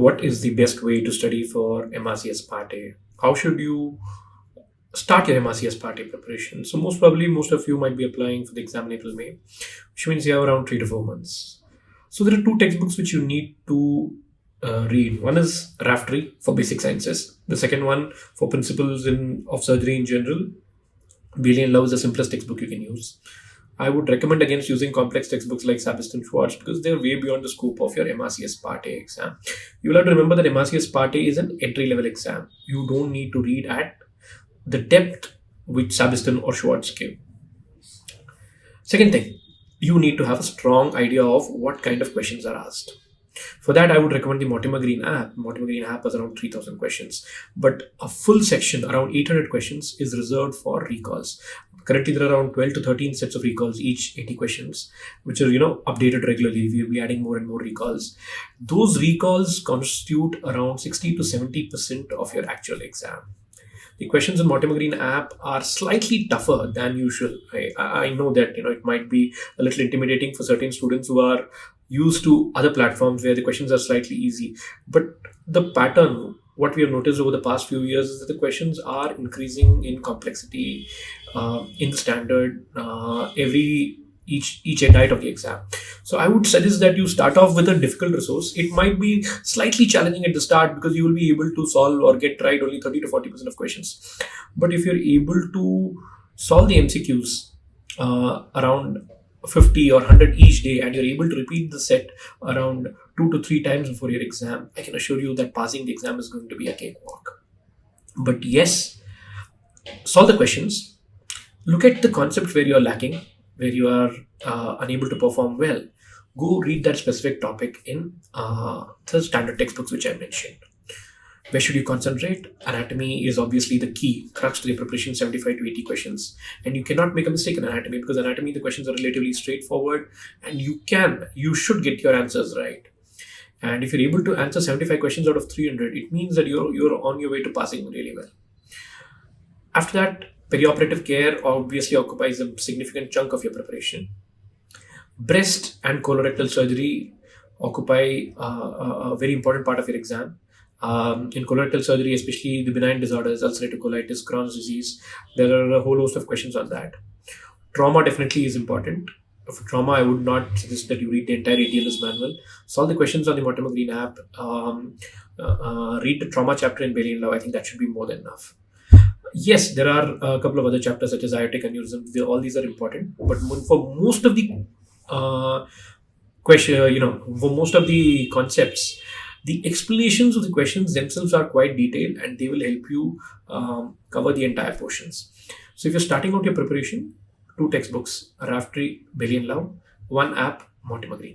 what is the best way to study for MRCS Part A? How should you start your MRCS Part A preparation? So most probably, most of you might be applying for the exam in April, May, which means you have around 3 to 4 months. So there are two textbooks which you need to read. One is Raftery for basic sciences. The second one for principles of surgery in general. Bailey and Love is the simplest textbook you can use. I would recommend against using complex textbooks like Sabiston Schwartz because they're way beyond the scope of your MRCS Part A exam. You will have to remember that MRCS Part A is an entry-level exam. You don't need to read at the depth which Sabiston or Schwartz give. Second thing, you need to have a strong idea of what kind of questions are asked. For that, I would recommend the Mortimer Green app. Mortimer Green app has around 3,000 questions, but a full section, around 800 questions, is reserved for recalls. Currently, there are around 12 to 13 sets of recalls, each 80 questions, which are, updated regularly. We will be adding more and more recalls. Those recalls constitute around 60 to 70% of your actual exam. The questions in Mortimer Green app are slightly tougher than usual. I know that it might be a little intimidating for certain students who are used to other platforms where the questions are slightly easy. But the pattern, what we have noticed over the past few years, is that the questions are increasing in complexity in the standard each entire of the exam. So I would suggest that you start off with a difficult resource. It might be slightly challenging at the start because you will be able to solve or get right only 30 to 40% of questions. But if you're able to solve the MCQs around 50 or 100 each day and you're able to repeat the set around 2 to 3 times before your exam, I can assure you that passing the exam is going to be a cakewalk. But yes, solve the questions, look at the concepts where you're lacking, where you are unable to perform well. Go read that specific topic in the standard textbooks which I mentioned. Where should you concentrate? Anatomy is obviously the key crux to the preparation, 75 to 80 questions. And you cannot make a mistake in anatomy because anatomy, the questions are relatively straightforward and you should get your answers right. And if you're able to answer 75 questions out of 300, it means that you're on your way to passing really well. After that, perioperative care obviously occupies a significant chunk of your preparation. Breast and colorectal surgery occupy a very important part of your exam. In colorectal surgery, especially the benign disorders, ulcerative colitis, Crohn's disease, there are a whole host of questions on that. Trauma definitely is important. For trauma, I would not suggest that you read the entire ATLS manual. Solve the questions on the Mortimer Green app. Read the trauma chapter in Bailey and Love. I think that should be more than enough. Yes, there are a couple of other chapters such as aortic aneurysm. All these are important, but for most of the for most of the concepts, the explanations of the questions themselves are quite detailed and they will help you cover the entire portions. So if you're starting out your preparation, 2 textbooks, Raftery, Bailey and Love, 1 app, Mortimer Green.